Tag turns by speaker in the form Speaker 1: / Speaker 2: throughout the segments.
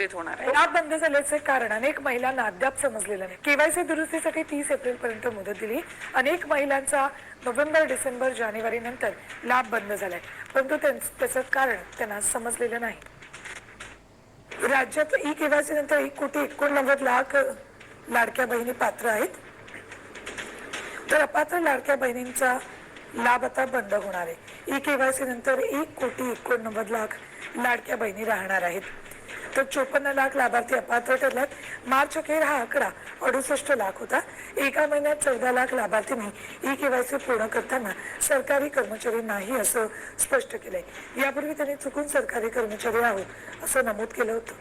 Speaker 1: होणार आहे।
Speaker 2: लाभ बंद झाल्याचे कारण अनेक महिलांना अद्याप समजलेलं नाही। केवायसी दुरुस्तीसाठी 30 एप्रिल पर्यंत मुदत दिली। अनेक महिलांचा नोव्हेंबर, डिसेंबर, जानेवारी नंतर लाभ बंद झालाय, परंतु त्याचं कारण त्यांना समजलेलं नाही। राज्यात ई केवायसी नंतर 1,89,00,000 लाडक्या बहिणी पात्र आहेत, तर अपात्र लाडक्या बहिणींचा लाभ आता बंद होणार आहे। ई केवायसी नंतर 1,89,00,000 लाडक्या बहिणी राहणार आहेत, तर 54 लाख लाभार्थी अपात्र ठरल्यात। मार्च अखेर हा आकडा 68 लाख होता। एका महिन्यात 14 लाख लाभार्थींनी ई केवायसी पूर्ण करताना सरकारी कर्मचारी नाही असं स्पष्ट केलंय। यापूर्वी त्यांनी चुकून सरकारी कर्मचारी आहोत असं नमूद केलं होतं।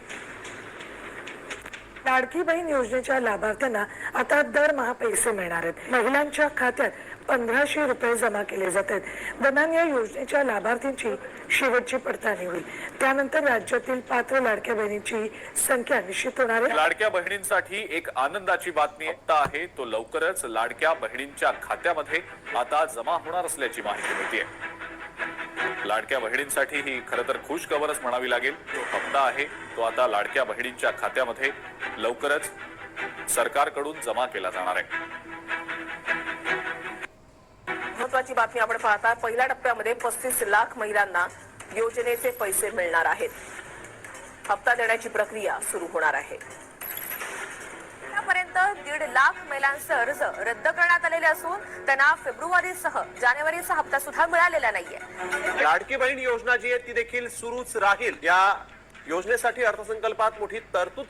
Speaker 2: लाडकी बहीण योजनेच्या लाभार्थ्यांना आता दरमहा पैसे मिळणार आहेत। महिलांच्या खात्यात 1,500 रुपये जमा केले जात आहेत। दरम्यान या योजनेच्या लाभार्थींची शेवटची पडताळणी होईल, त्यानंतर राज्यातील पात्र लाडक्या बहिणींची संख्या निश्चित होणार आहे।
Speaker 3: लाडक्या बहिणींसाठी एक आनंदाची बातमी आहे, तो लवकरच लाडक्या बहिणींच्या खात्यामध्ये आता जमा होणार असल्याची माहिती मिळते। लाडक्या बहिणींसाठी ही खरं तर खुश खबरच म्हणावी लागेल। जो हप्ता आहे तो आता लाडक्या बहिणींच्या खात्यामध्ये लवकरच सरकारकडून जमा केला जाणार आहे।
Speaker 4: महत्त्वाची बातमी आपण पाहता, पहिल्या टप्प्यामध्ये 35 लाख महिलांना योजनेचे पैसे मिळणार आहेत। हप्ता देण्याची प्रक्रिया सुरू होणार आहे।
Speaker 5: आतापर्यंत 1.5 लाख महिलांचे अर्ज रद्द करण्यात आलेले असून त्यांना फेब्रुवारीसह जानेवारीचा हप्ता सुद्धा मिळालेला नाहीये।
Speaker 6: लाडकी बहीण योजना जी आहे ती देखील सुरूच राहील। या योजनेसाठी अर्थसंकल्पात मोठी तरतूद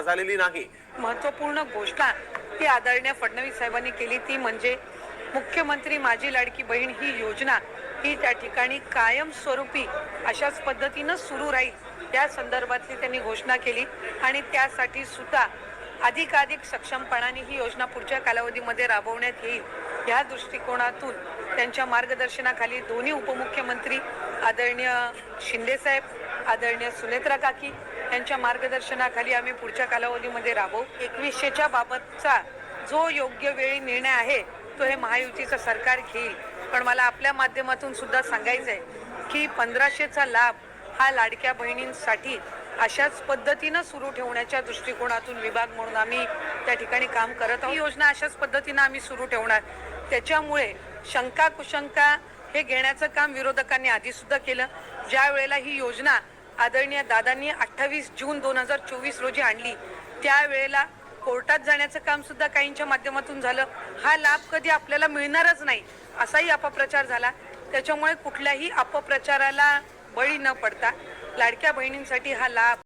Speaker 6: झालेली नाही।
Speaker 7: महत्वपूर्ण घोषणा ही आदरणीय फडणवीस साहेबांनी केली, ती म्हणजे मुख्यमंत्री माझी लाडकी बहीण ही योजना ही त्या ठिकाणी कायमस्वरूपी अशाच पद्धतीनं सुरू राहील, त्या संदर्भातली त्यांनी घोषणा केली आणि त्यासाठी सुद्धा अधिकाधिक सक्षमपणाने ही योजना पुढच्या कालावधीमध्ये राबवण्यात येईल। या दृष्टिकोनातून त्यांच्या मार्गदर्शनाखाली दोन्ही उपमुख्यमंत्री आदरणीय शिंदे साहेब, आदरणीय सुनेत्रा काकी यांच्या मार्गदर्शनाखाली आम्ही पुढच्या कालावधीमध्ये राबवू। 2100च्या बाबतचा जो योग्य वेळी निर्णय आहे तो हे महायुतीचं सरकार घेईल, पण मला आपल्या माध्यमातून सुद्धा सांगायचं आहे की 1500चा लाभ हा लाडक्या बहिणींसाठी अशाच पद्धतीनं सुरू ठेवण्याच्या दृष्टिकोनातून विभाग म्हणून आम्ही त्या ठिकाणी काम करत आहोत। ही योजना अशाच पद्धतीनं आम्ही सुरू ठेवणार। त्याच्यामुळे शंका कुशंका हे घेण्याचं काम विरोधकांनी आधी सुद्धा केलं। ज्या वेळेला ही योजना आदरणीय दादांनी 28 जून 2024 रोजी आणली, त्यावेळेला कोर्टात जाण्याचं काम सुद्धा काहींच्या माध्यमातून झालं। हा लाभ कधी आपल्याला मिळणारच नाही असाही अपप्रचार झाला। त्याच्यामुळे कुठल्याही अपप्रचाराला बळी न पडता लाडक्या बहिणींसाठी हा लाभ